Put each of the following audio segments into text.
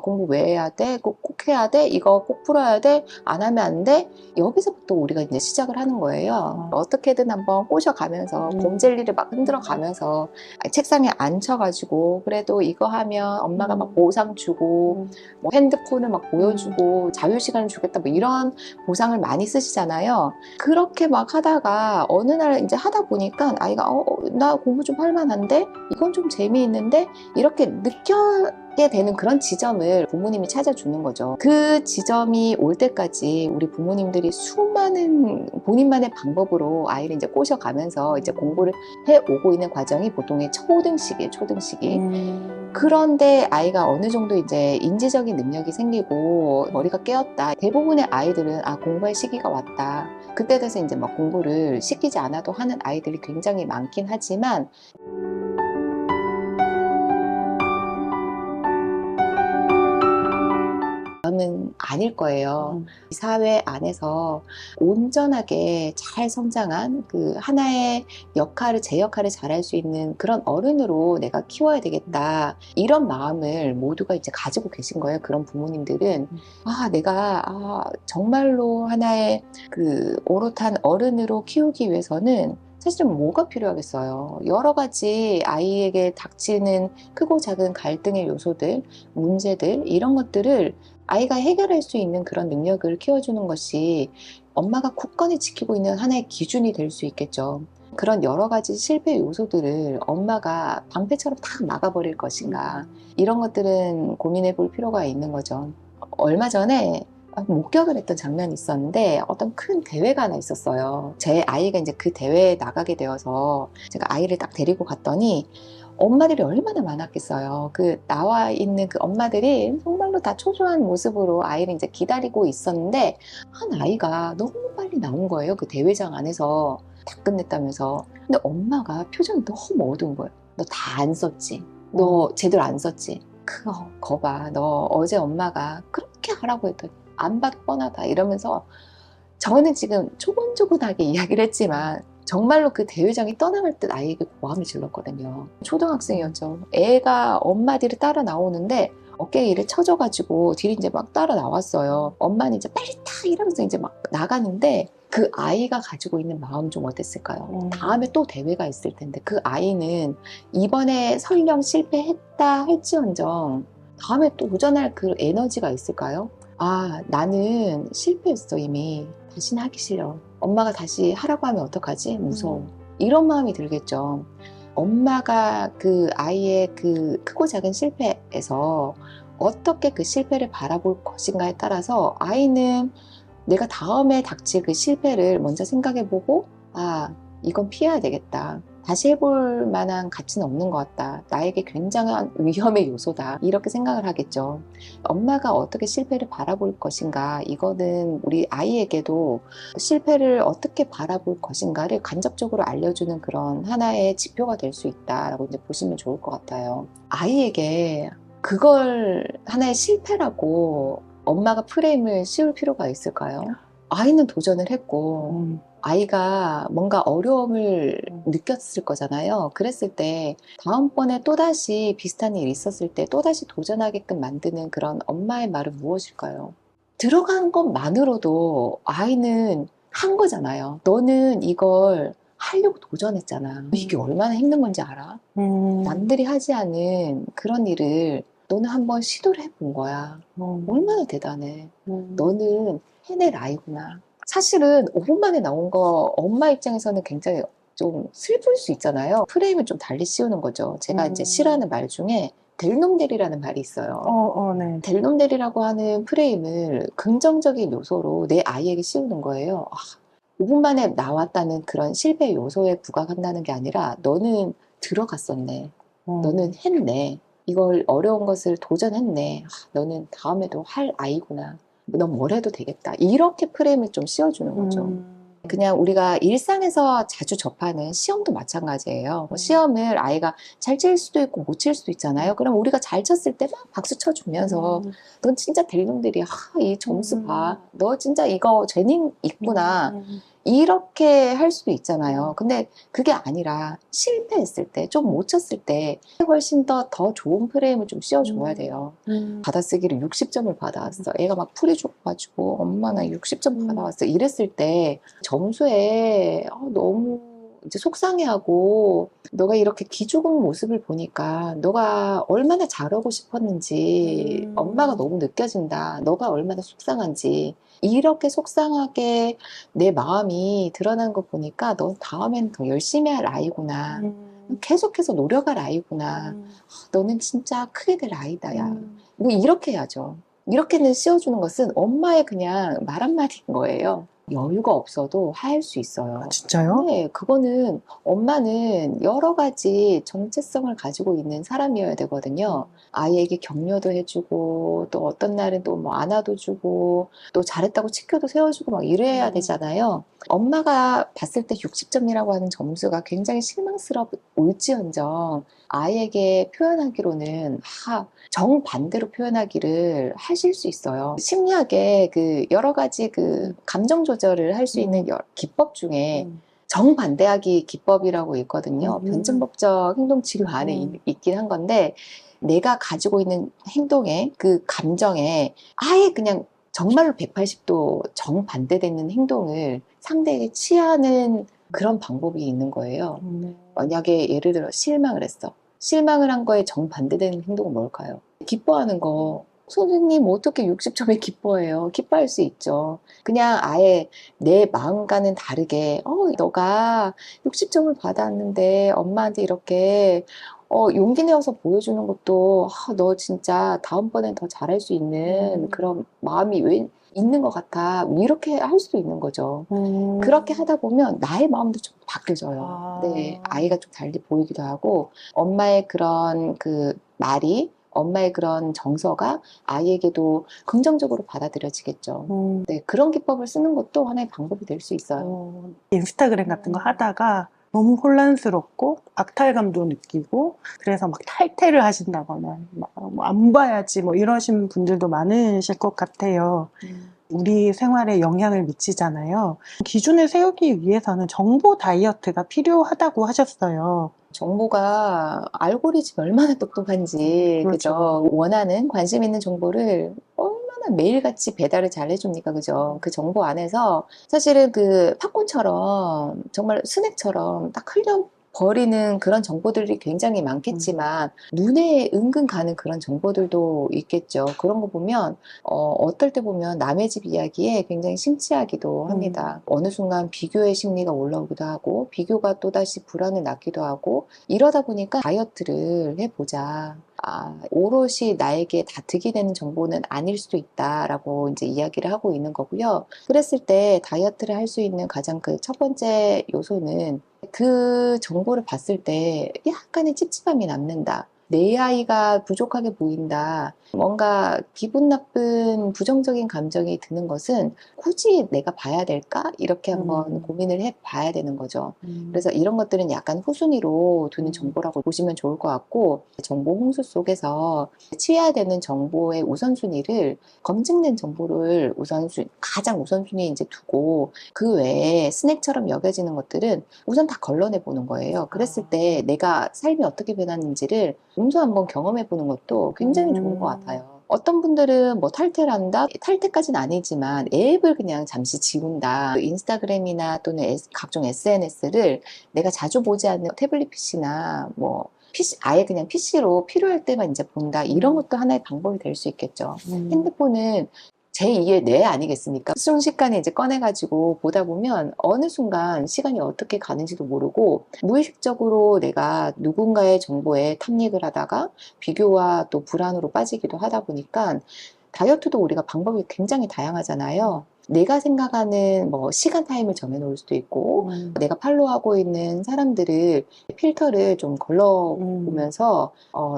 공부 왜 해야 돼? 꼭 해야 돼? 이거 꼭 풀어야 돼? 안 하면 안 돼? 여기서부터 우리가 이제 시작을 하는 거예요. 어떻게든 한번 꼬셔가면서 곰젤리를 막 흔들어 가면서 책상에 앉혀가지고 그래도 이거 하면 엄마가 막 보상 주고 뭐 핸드폰을 막 보여주고 자유시간을 주겠다 뭐 이런 보상을 많이 쓰시잖아요. 그렇게 막 하다가 어느 날 이제 하다 보니까 아이가 나 공부 좀 할 만한데? 이건 좀 재미있는데? 이렇게 느껴게 되는 그런 지점을 부모님이 찾아주는 거죠. 그 지점이 올 때까지 우리 부모님들이 수많은 본인만의 방법으로 아이를 이제 꼬셔가면서 이제 공부를 해오고 있는 과정이 보통의 초등식이에요, 초등식이. 그런데 아이가 어느 정도 이제 인지적인 능력이 생기고 머리가 깨었다. 대부분의 아이들은 공부할 시기가 왔다. 그때 돼서 이제 막 공부를 시키지 않아도 하는 아이들이 굉장히 많긴 하지만 마음은 아닐 거예요. 이 사회 안에서 온전하게 잘 성장한 그 하나의 역할을, 제 역할을 잘할 수 있는 그런 어른으로 내가 키워야 되겠다. 이런 마음을 모두가 이제 가지고 계신 거예요. 그런 부모님들은. 내가 정말로 하나의 그 오롯한 어른으로 키우기 위해서는 사실은 뭐가 필요하겠어요. 여러 가지 아이에게 닥치는 크고 작은 갈등의 요소들, 문제들, 이런 것들을 아이가 해결할 수 있는 그런 능력을 키워주는 것이 엄마가 굳건히 지키고 있는 하나의 기준이 될 수 있겠죠. 그런 여러 가지 실패 요소들을 엄마가 방패처럼 다 막아버릴 것인가. 이런 것들은 고민해 볼 필요가 있는 거죠. 얼마 전에 목격을 했던 장면이 있었는데 어떤 큰 대회가 하나 있었어요. 제 아이가 이제 그 대회에 나가게 되어서 제가 아이를 딱 데리고 갔더니 엄마들이 얼마나 많았겠어요. 그 나와 있는 그 엄마들이 정말로 다 초조한 모습으로 아이를 이제 기다리고 있었는데 한 아이가 너무 빨리 나온 거예요. 그 대회장 안에서 다 끝냈다면서. 근데 엄마가 표정이 너무 어두운 거예요. 너 다 안 썼지? 너 제대로 안 썼지? 그거 거봐. 너 어제 엄마가 그렇게 하라고 했더니 안 봐도 뻔하다 이러면서 저는 지금 초곤초곤하게 이야기를 했지만 정말로 그 대회장이 떠나갈 때 아이에게 고함을 질렀거든요. 초등학생이었죠. 애가 엄마 뒤를 따라 나오는데 어깨에 이를 쳐져가지고 뒤를 이제 막 따라 나왔어요. 엄마는 이제 빨리 타 이러면서 이제 막 나가는데 그 아이가 가지고 있는 마음 좀 어땠을까요? 다음에 또 대회가 있을 텐데 그 아이는 이번에 설령 실패했다 할지언정 다음에 또 도전할 그 에너지가 있을까요? 나는 실패했어 이미. 다시는 하기 싫어. 엄마가 다시 하라고 하면 어떡하지? 무서워. 이런 마음이 들겠죠. 엄마가 그 아이의 그 크고 작은 실패에서 어떻게 그 실패를 바라볼 것인가에 따라서 아이는 내가 다음에 닥칠 그 실패를 먼저 생각해보고 이건 피해야 되겠다. 다시 해볼 만한 가치는 없는 것 같다. 나에게 굉장한 위험의 요소다. 이렇게 생각을 하겠죠. 엄마가 어떻게 실패를 바라볼 것인가, 이거는 우리 아이에게도 실패를 어떻게 바라볼 것인가를 간접적으로 알려주는 그런 하나의 지표가 될 수 있다라고 이제 보시면 좋을 것 같아요. 아이에게 그걸 하나의 실패라고 엄마가 프레임을 씌울 필요가 있을까요? 아이는 도전을 했고 아이가 뭔가 어려움을 느꼈을 거잖아요. 그랬을 때 다음번에 또다시 비슷한 일이 있었을 때 또다시 도전하게끔 만드는 그런 엄마의 말은 무엇일까요? 들어간 것만으로도 아이는 한 거잖아요. 너는 이걸 하려고 도전했잖아. 이게 얼마나 힘든 건지 알아? 남들이 하지 않은 그런 일을 너는 한번 시도를 해본 거야. 얼마나 대단해. 너는 해낼 아이구나. 사실은 5분 만에 나온 거 엄마 입장에서는 굉장히 좀 슬플 수 있잖아요. 프레임을 좀 달리 씌우는 거죠. 제가 이제 싫어하는 말 중에 델놈대리라는 말이 있어요. 네. 델놈대리라고 하는 프레임을 긍정적인 요소로 내 아이에게 씌우는 거예요. 5분 만에 나왔다는 그런 실패 요소에 부각한다는 게 아니라 너는 들어갔었네. 너는 했네. 이걸 어려운 것을 도전했네. 너는 다음에도 할 아이구나. 넌 뭘 해도 되겠다. 이렇게 프레임을 좀 씌워주는 거죠. 그냥 우리가 일상에서 자주 접하는 시험도 마찬가지예요. 뭐 시험을 아이가 잘 칠 수도 있고 못 칠 수도 있잖아요. 그럼 우리가 잘 쳤을 때 막 박수 쳐주면서 넌 진짜 될 놈들이야. 이 점수 봐. 너 진짜 이거 재능 있구나. 이렇게 할 수도 있잖아요. 근데 그게 아니라 실패했을 때, 좀 못 쳤을 때 훨씬 더 좋은 프레임을 좀 씌워줘야 돼요. 받아쓰기를 60점을 받아왔어. 애가 막 풀이 죽어가지고 엄마 나 60점 받아왔어. 이랬을 때 점수에 너무 이제 속상해하고 너가 이렇게 기죽은 모습을 보니까 너가 얼마나 잘하고 싶었는지 엄마가 너무 느껴진다. 너가 얼마나 속상한지. 이렇게 속상하게 내 마음이 드러난 거 보니까 너 다음엔 더 열심히 할 아이구나. 계속해서 노력할 아이구나. 너는 진짜 크게 될 아이다, 야. 뭐 이렇게 해야죠. 이렇게는 씌워주는 것은 엄마의 그냥 말 한마디인 거예요. 여유가 없어도 할 수 있어요. 진짜요? 네, 그거는 엄마는 여러 가지 정체성을 가지고 있는 사람이어야 되거든요. 아이에게 격려도 해주고, 또 어떤 날은 또 뭐 안아도 주고, 또 잘했다고 치켜도 세워주고 막 이래야 되잖아요. 엄마가 봤을 때 60점이라고 하는 점수가 굉장히 실망스러울지언정 아이에게 표현하기로는 정반대로 표현하기를 하실 수 있어요. 심리학에 그 여러 가지 그 감정 조절을 할 수 있는 기법 중에 정반대하기 기법이라고 있거든요. 변증법적 행동치료 안에 있긴 한 건데 내가 가지고 있는 행동에 그 감정에 아예 그냥 정말로 180도 정반대되는 행동을 상대에게 취하는 그런 방법이 있는 거예요. 만약에 예를 들어 실망을 했어. 실망을 한 거에 정반대되는 행동은 뭘까요? 기뻐하는 거. 선생님 어떻게 60점에 기뻐해요? 기뻐할 수 있죠. 그냥 아예 내 마음과는 다르게 너가 60점을 받았는데 엄마한테 이렇게 용기 내어서 보여주는 것도 너 진짜 다음번엔 더 잘할 수 있는 그런 마음이 왜 있는 것 같아. 이렇게 할 수도 있는 거죠. 그렇게 하다 보면 나의 마음도 좀 바뀌어져요. 네, 아이가 좀 달리 보이기도 하고 엄마의 그런 그 말이 엄마의 그런 정서가 아이에게도 긍정적으로 받아들여지겠죠. 네, 그런 기법을 쓰는 것도 하나의 방법이 될 수 있어요. 인스타그램 같은 거 하다가 너무 혼란스럽고 악탈감도 느끼고 그래서 막 탈퇴를 하신다거나 뭐 안 봐야지 뭐 이러신 분들도 많으실 것 같아요. 우리 생활에 영향을 미치잖아요. 기준을 세우기 위해서는 정보 다이어트가 필요하다고 하셨어요. 정보가 알고리즘이 얼마나 똑똑한지, 그렇죠. 그죠? 원하는 관심 있는 정보를 얼마나 매일같이 배달을 잘 해줍니까, 그죠? 그 정보 안에서 사실은 그 팝콘처럼 정말 스낵처럼 딱 흘려 버리는 그런 정보들이 굉장히 많겠지만 눈에 은근 가는 그런 정보들도 있겠죠. 그런 거 보면 어떨 때 보면 남의 집 이야기에 굉장히 심취하기도 합니다. 어느 순간 비교의 심리가 올라오기도 하고 비교가 또다시 불안을 낳기도 하고 이러다 보니까 다이어트를 해보자. 오롯이 나에게 다 득이 되는 정보는 아닐 수도 있다라고 이제 이야기를 하고 있는 거고요. 그랬을 때 다이어트를 할 수 있는 가장 그 첫 번째 요소는 그 정보를 봤을 때 약간의 찝찝함이 남는다. 내 아이가 부족하게 보인다. 뭔가 기분 나쁜 부정적인 감정이 드는 것은 굳이 내가 봐야 될까? 이렇게 한번 고민을 해 봐야 되는 거죠. 그래서 이런 것들은 약간 후순위로 두는 정보라고 보시면 좋을 것 같고, 정보 홍수 속에서 취해야 되는 정보의 우선순위를 검증된 정보를 가장 우선순위에 이제 두고, 그 외에 스낵처럼 여겨지는 것들은 우선 다 걸러내 보는 거예요. 그랬을 때 내가 삶이 어떻게 변했는지를 몸소 한번 경험해 보는 것도 굉장히 좋은 것 같아요. 어떤 분들은 뭐 탈퇴를 한다? 탈퇴까지는 아니지만 앱을 그냥 잠시 지운다. 인스타그램이나 또는 각종 SNS를 내가 자주 보지 않는 태블릿 PC나 뭐 PC, 아예 그냥 PC로 필요할 때만 이제 본다. 이런 것도 하나의 방법이 될 수 있겠죠. 핸드폰은 제2의 뇌 아니겠습니까? 순식간에 이제 꺼내가지고 보다 보면 어느 순간 시간이 어떻게 가는지도 모르고 무의식적으로 내가 누군가의 정보에 탐닉을 하다가 비교와 또 불안으로 빠지기도 하다 보니까 다이어트도 우리가 방법이 굉장히 다양하잖아요. 내가 생각하는 뭐 시간 타임을 정해놓을 수도 있고 내가 팔로우하고 있는 사람들을 필터를 좀 걸러보면서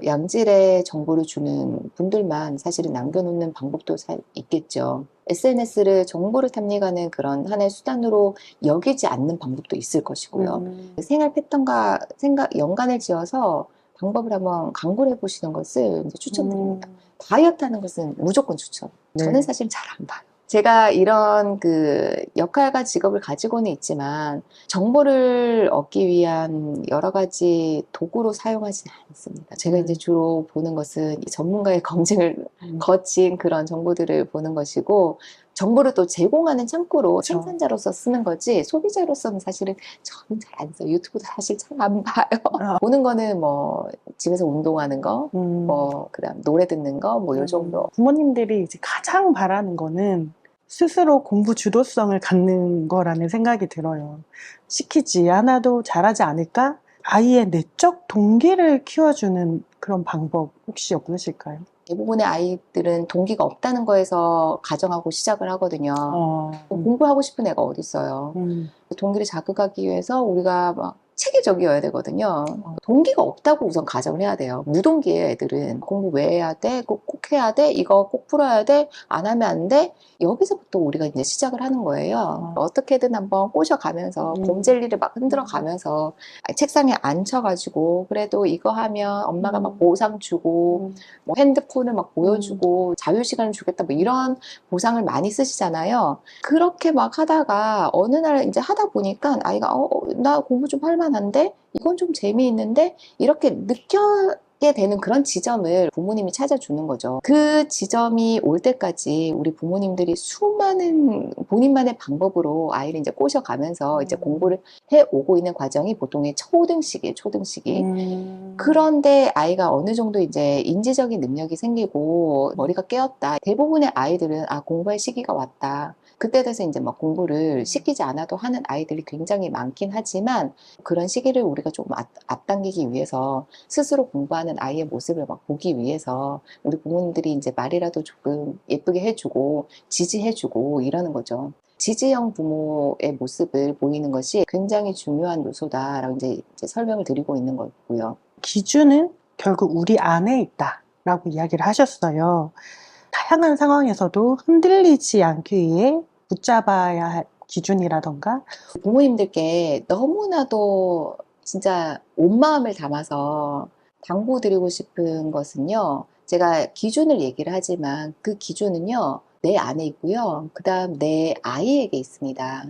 양질의 정보를 주는 분들만 사실은 남겨놓는 방법도 있겠죠. SNS를 정보를 탐닉하는 그런 하나의 수단으로 여기지 않는 방법도 있을 것이고요. 생활 패턴과 연관을 지어서 방법을 한번 강구를 해보시는 것을 이제 추천드립니다. 다이어트 하는 것은 무조건 추천. 저는 사실 잘 안 봐요. 제가 이런 그 역할과 직업을 가지고는 있지만 정보를 얻기 위한 여러 가지 도구로 사용하지는 않습니다. 제가 이제 주로 보는 것은 이 전문가의 검증을 거친 그런 정보들을 보는 것이고, 정보를 또 제공하는 창구로 그쵸. 생산자로서 쓰는 거지, 소비자로서는 사실은 저는 잘 안 써요. 유튜브도 사실 잘 안 봐요. 아. 보는 거는 뭐 집에서 운동하는 거, 뭐 그다음 노래 듣는 거, 뭐 요 정도. 부모님들이 이제 가장 바라는 거는 스스로 공부 주도성을 갖는 거라는 생각이 들어요. 시키지 않아도 잘하지 않을까? 아이의 내적 동기를 키워주는 그런 방법 혹시 없으실까요? 대부분의 아이들은 동기가 없다는 거에서 가정하고 시작을 하거든요. 공부하고 싶은 애가 어디 있어요. 동기를 자극하기 위해서 우리가 막 체계적이어야 되거든요. 동기가 없다고 우선 가정을 해야 돼요. 무동기예요, 애들은. 공부 왜 해야 돼? 꼭 해야 돼? 이거 꼭 풀어야 돼? 안 하면 안 돼? 여기서부터 우리가 이제 시작을 하는 거예요. 어떻게든 한번 꼬셔가면서 곰젤리를 막 흔들어 가면서 책상에 앉혀가지고, 그래도 이거 하면 엄마가 막 보상 주고, 뭐 핸드폰을 막 보여주고 자유시간을 주겠다, 뭐 이런 보상을 많이 쓰시잖아요. 그렇게 막 하다가 어느 날 이제 하다 보니까 아이가 나 공부 좀 할 만한데, 이건 좀 재미있는데, 이렇게 느껴게 되는 그런 지점을 부모님이 찾아주는 거죠. 그 지점이 올 때까지 우리 부모님들이 수많은 본인만의 방법으로 아이를 이제 꼬셔가면서 이제 공부를 해 오고 있는 과정이 보통의 초등식이에요, 초등식이. 그런데 아이가 어느 정도 이제 인지적인 능력이 생기고 머리가 깨었다. 대부분의 아이들은 공부할 시기가 왔다. 그때 돼서 이제 막 공부를 시키지 않아도 하는 아이들이 굉장히 많긴 하지만, 그런 시기를 우리가 조금 앞당기기 위해서 스스로 공부하는 아이의 모습을 막 보기 위해서 우리 부모님들이 이제 말이라도 조금 예쁘게 해주고 지지해주고 이러는 거죠. 지지형 부모의 모습을 보이는 것이 굉장히 중요한 요소다라고 이제 설명을 드리고 있는 거고요. 기준은 결국 우리 안에 있다라고 이야기를 하셨어요. 다양한 상황에서도 흔들리지 않기 위해 붙잡아야 할 기준이라던가. 부모님들께 너무나도 진짜 온 마음을 담아서 당부드리고 싶은 것은요, 제가 기준을 얘기를 하지만 그 기준은요, 내 안에 있고요, 그 다음 내 아이에게 있습니다.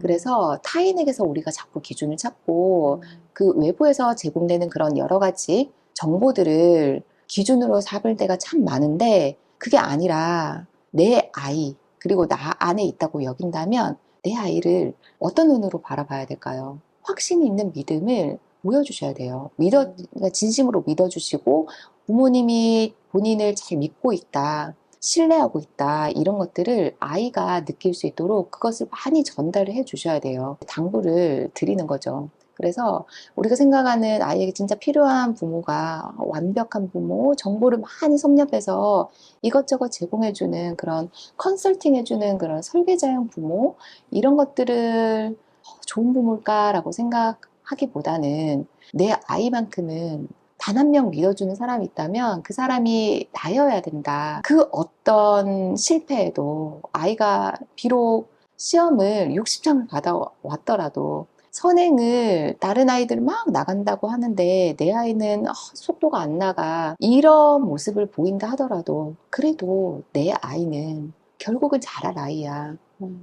그래서 타인에게서 우리가 자꾸 기준을 찾고 그 외부에서 제공되는 그런 여러 가지 정보들을 기준으로 삼을 때가 참 많은데, 그게 아니라 내 아이, 그리고 나 안에 있다고 여긴다면 내 아이를 어떤 눈으로 바라봐야 될까요? 확신 있는 믿음을 보여주셔야 돼요. 그러니까 진심으로 믿어주시고, 부모님이 본인을 잘 믿고 있다, 신뢰하고 있다, 이런 것들을 아이가 느낄 수 있도록 그것을 많이 전달을 해 주셔야 돼요. 당부를 드리는 거죠. 그래서 우리가 생각하는 아이에게 진짜 필요한 부모가 완벽한 부모, 정보를 많이 섭렵해서 이것저것 제공해주는 그런 컨설팅 해주는 그런 설계자형 부모, 이런 것들을 좋은 부모일까라고 생각하기보다는 내 아이만큼은 단 한 명 믿어주는 사람이 있다면 그 사람이 나여야 된다. 그 어떤 실패에도 아이가 비록 시험을 60점을 받아왔더라도, 선행을 다른 아이들 막 나간다고 하는데 내 아이는 속도가 안 나가, 이런 모습을 보인다 하더라도 그래도 내 아이는 결국은 잘할 아이야.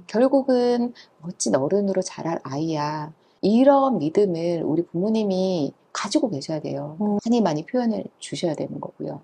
결국은 멋진 어른으로 자랄 아이야. 이런 믿음을 우리 부모님이 가지고 계셔야 돼요. 많이 표현을 주셔야 되는 거고요.